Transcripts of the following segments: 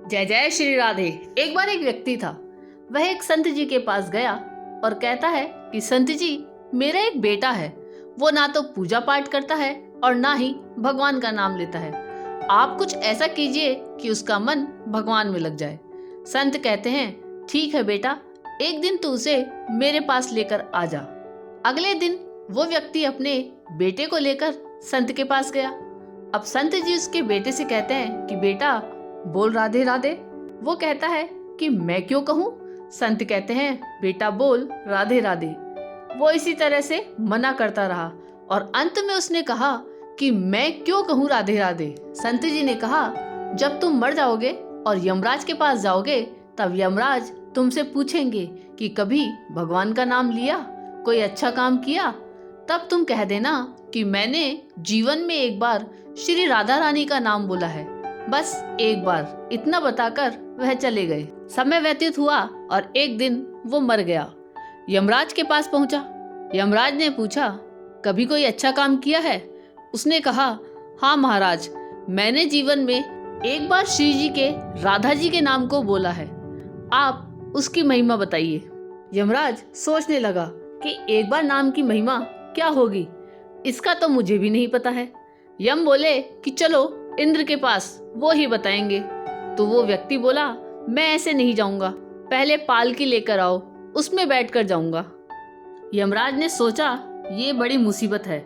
जय जय श्री राधे। एक बार एक व्यक्ति था। वह एक संत जी के पास गया और कहता है कि संत जी, मेरा एक बेटा है। वो ना तो पूजा पाठ करता है और ना ही भगवान का नाम लेता है। आप कुछ ऐसा कीजिए कि उसका मन भगवान में लग जाए। संत कहते हैं, ठीक है बेटा, एक दिन तू उसे मेरे पास लेकर आ जा। अगले दिन वो व्यक्ति अपने बेटे को लेकर संत के पास गया। अब संत जी उसके बेटे से कहते हैं कि बेटा बोल राधे राधे। वो कहता है कि मैं क्यों कहूँ। संत कहते हैं, बेटा बोल राधे राधे। वो इसी तरह से मना करता रहा और अंत में उसने कहा कि मैं क्यों कहूँ राधे राधे। संत जी ने कहा, जब तुम मर जाओगे और यमराज के पास जाओगे तब यमराज तुमसे पूछेंगे कि कभी भगवान का नाम लिया, कोई अच्छा काम किया। तब तुम कह देना कि मैंने जीवन में एक बार श्री राधा रानी का नाम बोला है, बस एक बार। इतना बताकर वह चले गए। समय व्यतीत हुआ और एक दिन वो मर गया। यमराज के पास पहुंचा। यमराज ने पूछा, कभी कोई अच्छा काम किया है? उसने कहा, हाँ महाराज, मैंने जीवन में एक बार श्री जी के राधा जी के नाम को बोला है। आप उसकी महिमा बताइए। यमराज सोचने लगा कि एक बार नाम की महिमा क्या होगी, इसका तो मुझे भी नहीं पता है। यम बोले कि चलो इंद्र के पास, वो ही बताएंगे। तो वो व्यक्ति बोला, मैं ऐसे नहीं जाऊंगा, पहले पालकी लेकर आओ, उसमें बैठकर जाऊंगा। यमराज ने सोचा ये बड़ी मुसीबत है।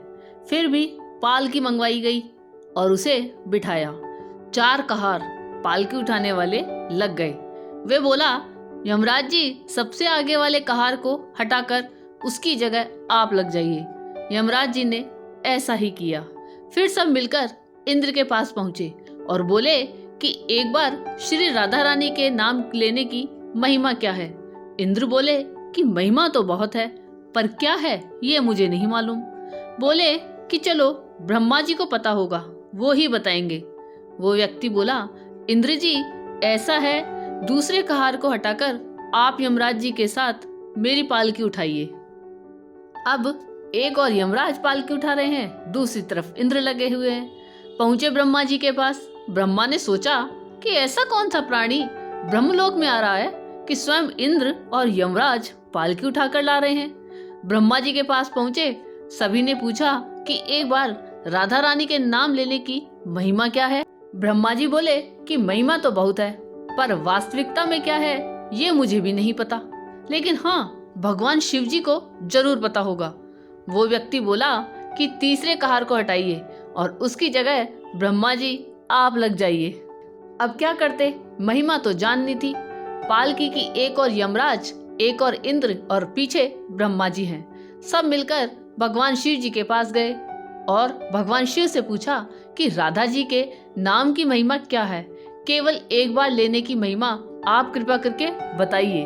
फिर भी पालकी मंगवाई गई और उसे बिठाया। 4 कहार पालकी उठाने वाले लग गए। वे बोला, यमराज जी, सबसे आगे वाले कहार को हटाकर उसकी जगह आप लग जाइए। यमराज जी ने ऐसा ही किया। फिर सब मिलकर इंद्र के पास पहुंचे और बोले कि एक बार श्री राधा रानी के नाम लेने की महिमा क्या है। इंद्र बोले कि महिमा तो बहुत है, पर क्या है ये मुझे नहीं मालूम। बोले कि चलो ब्रह्मा जी को पता होगा, वो ही बताएंगे। वो व्यक्ति बोला, इंद्र जी ऐसा है, दूसरे कहार को हटाकर आप यमराज जी के साथ मेरी पालकी उठाइए। अब एक और यमराज पालकी उठा रहे हैं, दूसरी तरफ इंद्र लगे हुए हैं। पहुंचे ब्रह्मा जी के पास। ब्रह्मा ने सोचा कि ऐसा कौन सा प्राणी ब्रह्मलोक में आ रहा है कि स्वयं इंद्र और यमराज पालकी उठाकर ला रहे हैं। ब्रह्मा जी के पास पहुंचे। सभी ने पूछा कि एक बार राधा रानी के नाम लेने की महिमा क्या है। ब्रह्मा जी बोले कि महिमा तो बहुत है, पर वास्तविकता में क्या है ये मुझे भी नहीं पता, लेकिन हाँ, भगवान शिव जी को जरूर पता होगा। वो व्यक्ति बोला कि तीसरे कहार को हटाइए और उसकी जगह ब्रह्मा जी आप लग जाइए। अब क्या करते, महिमा तो जाननी थी। पालकी की एक और यमराज, एक और इंद्र और पीछे ब्रह्मा जी हैं। सब मिलकर भगवान शिव जी के पास गए और भगवान शिव से पूछा कि राधा जी के नाम की महिमा क्या है, केवल एक बार लेने की महिमा आप कृपा करके बताइए।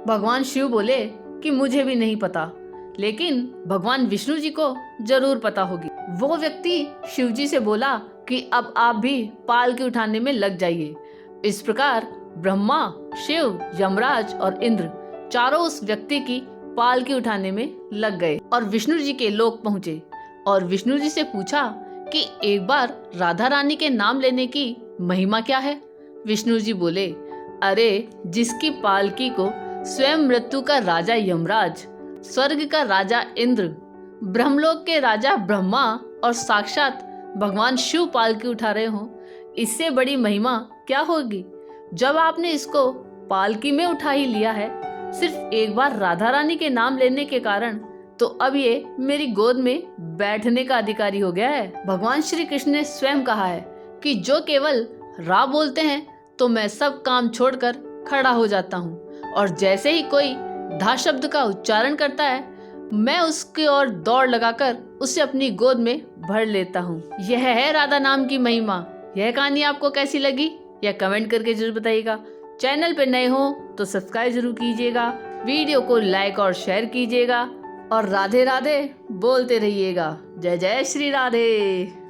भगवान शिव बोले कि मुझे भी नहीं पता, लेकिन भगवान विष्णु जी को जरूर पता होगी। वो व्यक्ति शिव जी से बोला कि अब आप भी पालकी उठाने में लग जाइए। इस प्रकार ब्रह्मा, शिव, यमराज और इंद्र चारों उस व्यक्ति की पालकी उठाने में लग गए और विष्णु जी के लोक पहुंचे और विष्णु जी से पूछा कि एक बार राधा रानी के नाम लेने की महिमा क्या है। विष्णु जी बोले, अरे जिसकी पालकी को स्वयं मृत्यु का राजा यमराज, स्वर्ग का राजा इंद्र, ब्रह्मलोक के राजा ब्रह्मा और साक्षात भगवान शिव पालकी उठा रहे हो, इससे बड़ी महिमा क्या होगी। जब आपने इसको पालकी में उठा ही लिया है सिर्फ एक बार राधा रानी के नाम लेने के कारण, तो अब ये मेरी गोद में बैठने का अधिकारी हो गया है। भगवान श्री कृष्ण ने स्वयं कहा है कि जो केवल रा बोलते हैं तो मैं सब काम छोड़कर खड़ा हो जाता हूँ, और जैसे ही कोई धा शब्द का उच्चारण करता है मैं उसकी ओर दौड़ लगाकर उसे अपनी गोद में भर लेता हूँ। यह है राधा नाम की महिमा। यह कहानी आपको कैसी लगी या कमेंट करके जरूर बताइएगा। चैनल पे नए हो तो सब्सक्राइब जरूर कीजिएगा, वीडियो को लाइक और शेयर कीजिएगा और राधे राधे बोलते रहिएगा। जय जय श्री राधे।